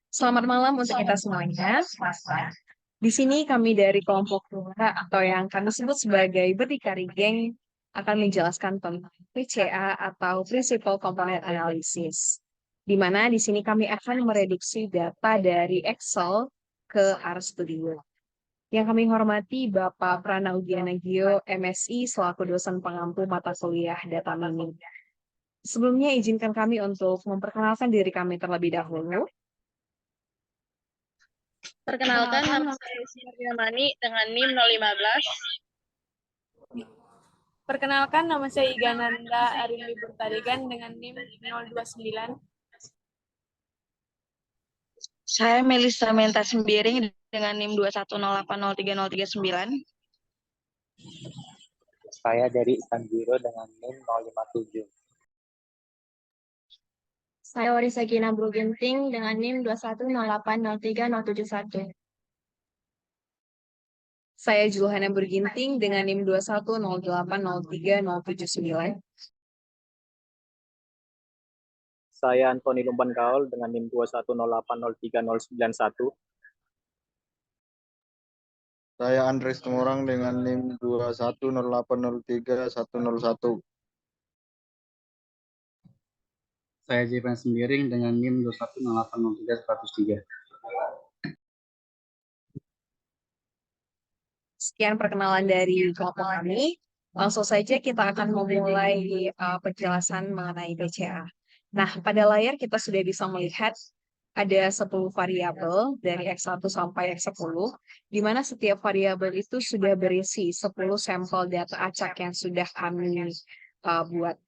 Selamat malam untuk kita semuanya. Di sini kami dari kelompok 2 atau yang kami sebut sebagai Berdikari Geng akan menjelaskan tentang PCA atau Principal Component Analysis. Di mana di sini kami akan mereduksi data dari Excel ke RStudio. Yang kami hormati Bapak Pranaudiana Gio, MSI, selaku dosen pengampu mata kuliah Data Mining. Sebelumnya izinkan kami untuk memperkenalkan diri kami terlebih dahulu. Perkenalkan, nama saya Sinar Mani dengan NIM 015. Perkenalkan, nama saya Igananda Arimbi Burtarigan dengan NIM 029. Saya Melisa Menta Sembiring dengan NIM 210803039. Saya dari Tanjiro dengan NIM 057. Saya Warisa Gina Bruginting dengan NIM 210803071. Saya Julhana Berginting dengan NIM 210803079. Saya Antoni Lumban Kaul dengan NIM 210803091. Saya Andres Tumorang dengan NIM 210803101. Saya Jepan Sembiring dengan NIM 210803103. Sekian perkenalan dari kelompok kami. Langsung saja kita akan memulai penjelasan mengenai BCA. Nah, pada layar kita sudah bisa melihat ada 10 variabel dari X1 sampai X10, di mana setiap variabel itu sudah berisi 10 sampel data acak yang sudah kami buat.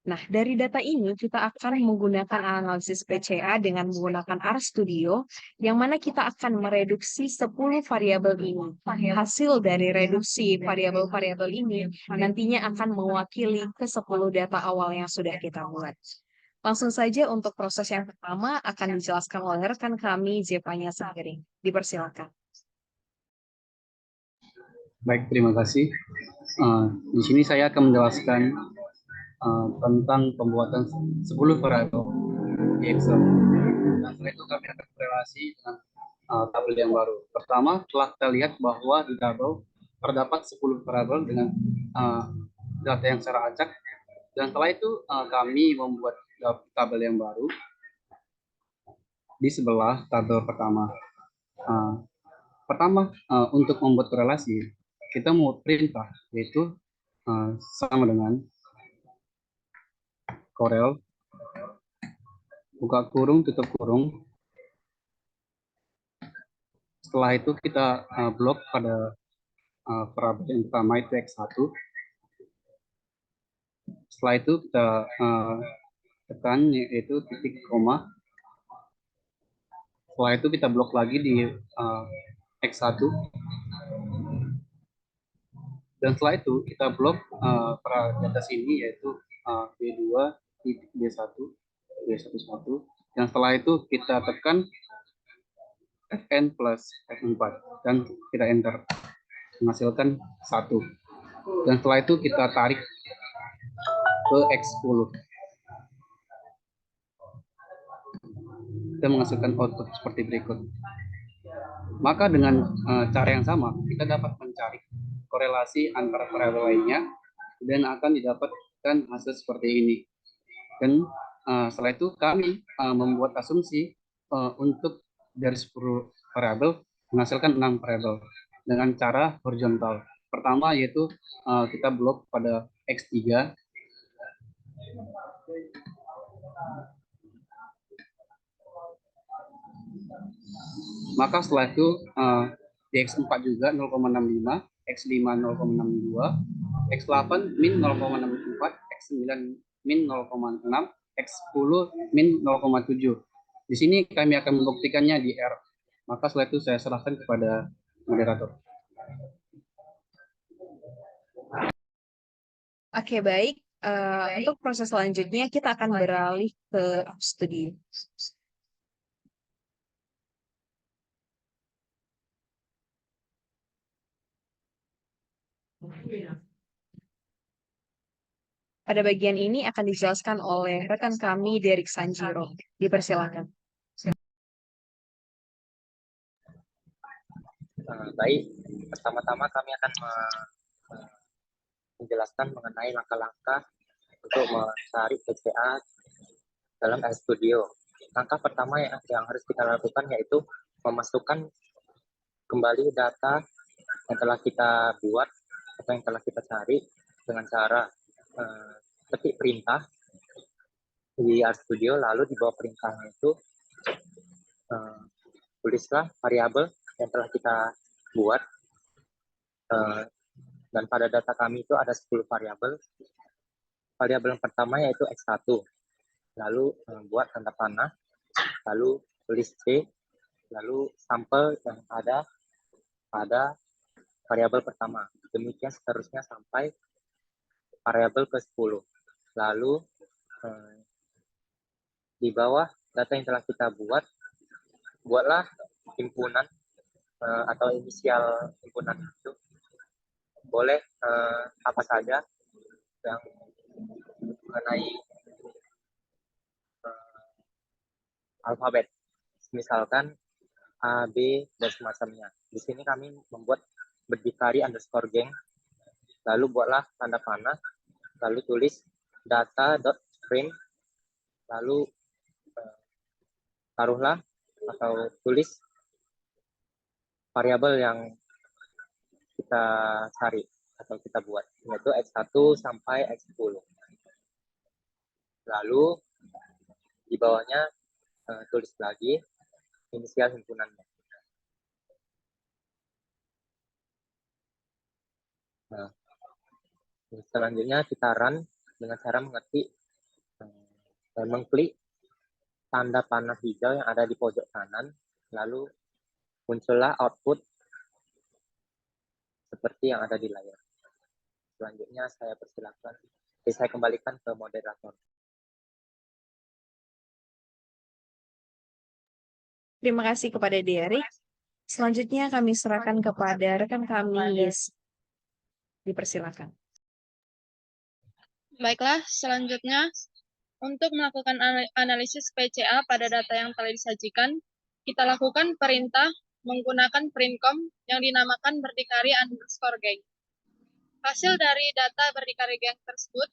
Nah, dari data ini kita akan menggunakan analisis PCA dengan menggunakan RStudio, yang mana kita akan mereduksi 10 variabel ini. Hasil dari reduksi variabel-variabel ini nantinya akan mewakili ke 10 data awal yang sudah kita buat. Langsung saja untuk proses yang pertama akan dijelaskan oleh rekan kami, Zepanya Sembiring. Dipersilakan. Baik, terima kasih. Di sini saya akan menjelaskan tentang pembuatan 10 variabel di Excel. Nah, setelah itu kami akan berrelasi dengan tabel yang baru. Pertama, telah kita lihat bahwa di tabel terdapat 10 variabel dengan data yang secara acak. Dan setelah itu kami membuat tabel yang baru di sebelah tabel pertama. Pertama, untuk membuat korelasi, kita mau perintah, yaitu sama dengan Corel, buka kurung, tutup kurung. Setelah itu kita blok pada variabel yang pertama itu X1. Setelah itu kita tekan yaitu titik koma. Setelah itu kita blok lagi di X1. Dan setelah itu kita blok pada data sini yaitu B2 titik B1 B11. Dan setelah itu kita tekan Fn plus F4 dan kita enter, menghasilkan 1. Dan setelah itu kita tarik ke X10. Kita menghasilkan output seperti berikut. Maka dengan cara yang sama kita dapat mencari korelasi antara variabel lainnya dan akan didapatkan hasil seperti ini. Dan setelah itu kami membuat asumsi untuk dari 10 variabel menghasilkan 6 variabel dengan cara horizontal. Pertama yaitu kita blok pada X3. Maka setelah itu di X4 juga 0,65, X5 0,62, X8 min 0,64, X9 min 0,6, X10 min 0,7. Di sini kami akan membuktikannya di R. Maka setelah itu saya serahkan kepada moderator. Oke, baik. Untuk proses selanjutnya kita akan beralih ke RStudio. Pada bagian ini akan dijelaskan oleh rekan kami, Derek Sanjiro. Dipersilakan. Baik, pertama-tama kami akan menjelaskan mengenai langkah-langkah untuk mencari PCA dalam RStudio. Langkah pertama yang harus kita lakukan yaitu memasukkan kembali data yang telah kita buat atau yang telah kita cari dengan cara ketik perintah di RStudio, lalu di bawah perintahnya itu tulislah variabel yang telah kita buat, dan pada data kami itu ada 10 variabel. Variabel yang pertama yaitu X1, lalu buat tanda panah, lalu tulis C, lalu sampel yang ada pada variabel pertama. Demikian seterusnya sampai variabel ke-10. Lalu di bawah data yang telah kita buatlah himpunan atau inisial himpunan itu. Boleh apa saja yang mengenai alfabet. Misalkan A, B, dan semacamnya. Di sini kami membuat berdikari underscore geng, lalu buatlah tanda panah, lalu tulis data.frame, lalu taruhlah atau tulis variabel yang kita cari atau kita buat, yaitu X1 sampai X10. Lalu di bawahnya tulis lagi inisial himpunannya. Nah, selanjutnya kita run dengan cara mengetik dan mengklik tanda panah hijau yang ada di pojok kanan, lalu muncullah output seperti yang ada di layar. Selanjutnya saya persilakan, saya kembalikan ke moderator. Terima kasih kepada Derek. Selanjutnya kami serahkan kepada rekan kami, Yes. Dipersilakan. Baiklah, selanjutnya untuk melakukan analisis PCA pada data yang telah disajikan, kita lakukan perintah menggunakan printcom yang dinamakan berdikari underscore geng. Hasil dari data berdikari geng tersebut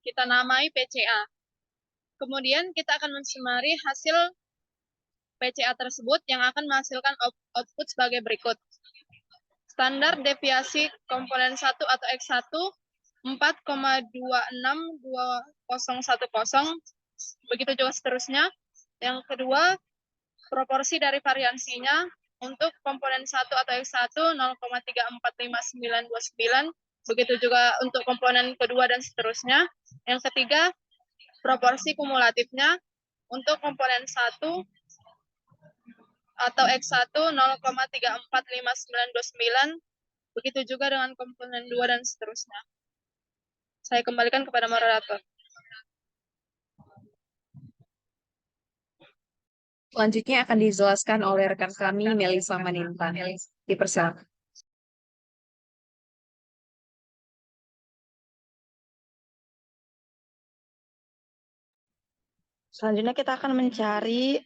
kita namai PCA. Kemudian kita akan mensemari hasil PCA tersebut yang akan menghasilkan output sebagai berikut. Standar deviasi komponen 1 atau X1 4,262010, begitu juga seterusnya. Yang kedua, proporsi dari variansinya untuk komponen 1 atau X1 0,345929, begitu juga untuk komponen kedua dan seterusnya. Yang ketiga, proporsi kumulatifnya untuk komponen 1 atau X1 0,345929, begitu juga dengan komponen 2 dan seterusnya. Saya kembalikan kepada moderator. Selanjutnya akan dijelaskan oleh rekan kami, Melisa Manintan. Dipersilakan. Selanjutnya kita akan mencari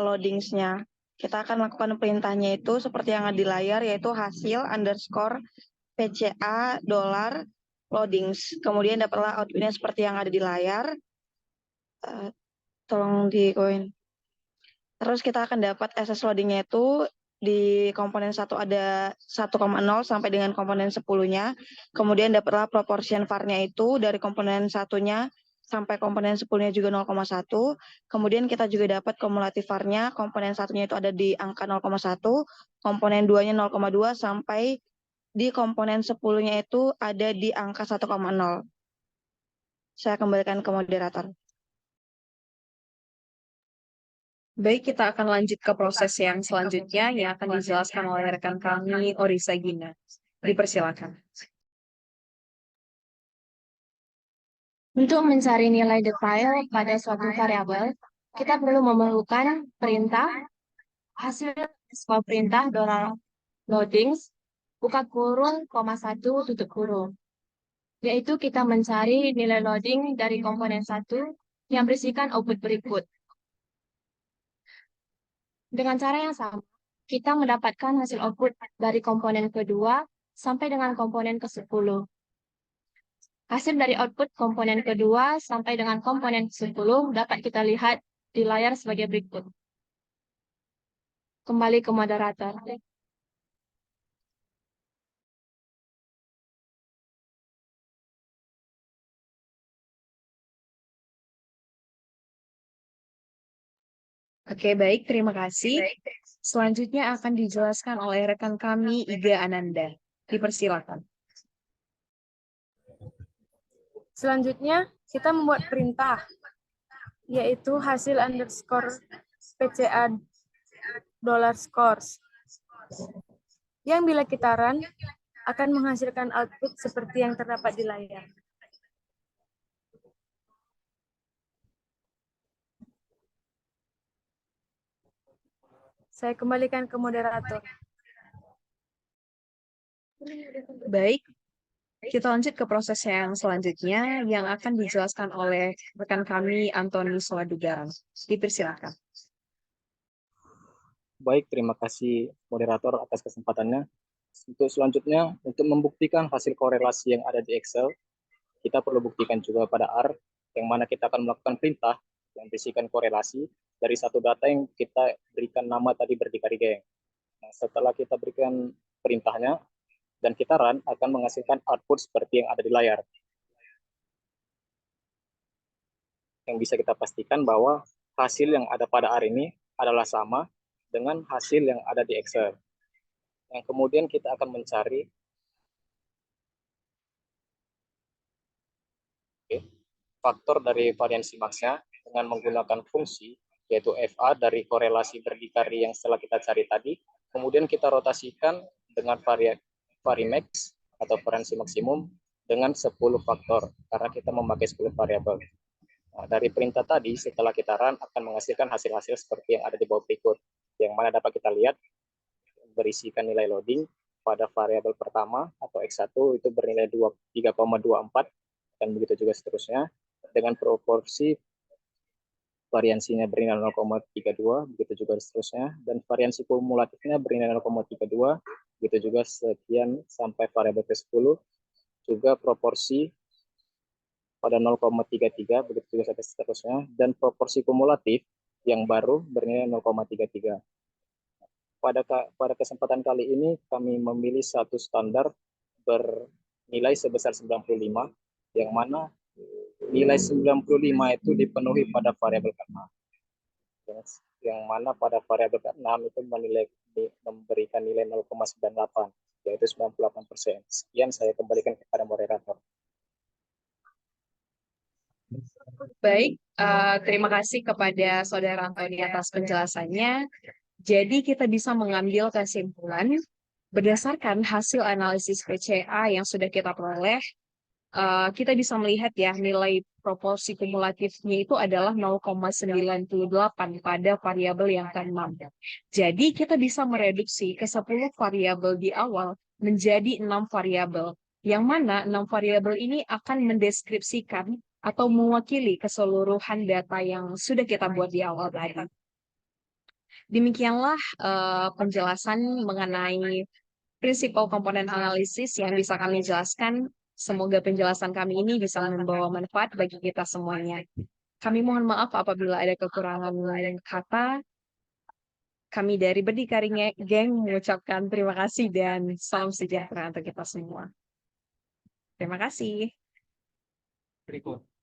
loadings-nya. Kita akan melakukan perintahnya itu seperti yang ada di layar, yaitu hasil underscore PCA $ loadings. Kemudian dapatlah outputnya seperti yang ada di layar. Tolong di koin. Terus kita akan dapat SS loadingnya itu di komponen 1 ada 1,0 sampai dengan komponen 10-nya. Kemudian dapatlah proportion var-nya itu dari komponen 1-nya sampai komponen 10-nya juga 0,1. Kemudian kita juga dapat kumulatif var-nya, komponen 1-nya itu ada di angka 0,1, komponen 2-nya 0,2, sampai di komponen 10-nya itu ada di angka 1,0. Saya kembalikan ke moderator. Baik, kita akan lanjut ke proses yang selanjutnya yang akan dijelaskan oleh rekan kami, Orisa Gina. Dipersilakan. Untuk mencari nilai detail pada suatu variabel, kita perlu memerlukan perintah hasil sebuah perintah $loadings buka kurung, koma 1, tutup kurung. Yaitu kita mencari nilai loading dari komponen 1 yang berisikan output berikut. Dengan cara yang sama, kita mendapatkan hasil output dari komponen kedua sampai dengan komponen ke-10. Hasil dari output komponen kedua sampai dengan komponen ke-10 dapat kita lihat di layar sebagai berikut. Kembali ke moderator. Oke, baik. Terima kasih. Selanjutnya akan dijelaskan oleh rekan kami, Iga Ananda. Dipersilakan. Selanjutnya, kita membuat perintah, yaitu hasil underscore PCA $scores, yang bila kita run, akan menghasilkan output seperti yang terdapat di layar. Saya kembalikan ke moderator. Baik, kita lanjut ke proses yang selanjutnya yang akan dijelaskan oleh rekan kami, Antoni Soladugaran. Dipersilakan. Baik, terima kasih moderator atas kesempatannya. Untuk selanjutnya, untuk membuktikan hasil korelasi yang ada di Excel, kita perlu buktikan juga pada R, yang mana kita akan melakukan perintah yang berisikan korelasi dari satu data yang kita berikan nama tadi berdikari geng. Nah, setelah kita berikan perintahnya, dan kita run, akan menghasilkan output seperti yang ada di layar. Yang bisa kita pastikan bahwa hasil yang ada pada R ini adalah sama dengan hasil yang ada di Excel. Yang kemudian kita akan mencari faktor dari variansi maksnya dengan menggunakan fungsi yaitu FA dari korelasi berdikari yang setelah kita cari tadi, kemudian kita rotasikan dengan varimax atau variansi maksimum dengan 10 faktor karena kita memakai 10 variabel. Nah, dari perintah tadi setelah kita run akan menghasilkan hasil-hasil seperti yang ada di bawah berikut, yang mana dapat kita lihat berisikan nilai loading pada variabel pertama atau X1 itu bernilai 3,24 dan begitu juga seterusnya dengan proporsi variansinya bernilai 0,32 begitu juga seterusnya dan variansi kumulatifnya bernilai 0,32 begitu juga sekian sampai variabel ke-10 juga proporsi pada 0,33 begitu juga sampai seterusnya dan proporsi kumulatif yang baru bernilai 0,33. Pada kesempatan kali ini kami memilih satu standar bernilai sebesar 95 yang mana nilai 95 itu dipenuhi pada variabel ke-6. Yang mana pada variabel ke-6 itu memberikan nilai 0,98 yaitu 98%. Sekian saya kembalikan kepada moderator. Baik, terima kasih kepada Saudara Antoni atas penjelasannya. Jadi kita bisa mengambil kesimpulan berdasarkan hasil analisis PCA yang sudah kita peroleh, kita bisa melihat ya nilai proporsi kumulatifnya itu adalah 0,98 pada variabel yang ke-6. Jadi kita bisa mereduksi ke 10 variabel di awal menjadi 6 variabel, yang mana 6 variabel ini akan mendeskripsikan atau mewakili keseluruhan data yang sudah kita buat di awal tadi. Demikianlah penjelasan mengenai prinsipal komponen analisis yang bisa kami jelaskan. Semoga penjelasan kami ini bisa membawa manfaat bagi kita semuanya. Kami mohon maaf apabila ada kekurangan kata. Kami dari Berdikari Geng mengucapkan terima kasih dan salam sejahtera untuk kita semua. Terima kasih. Berikut.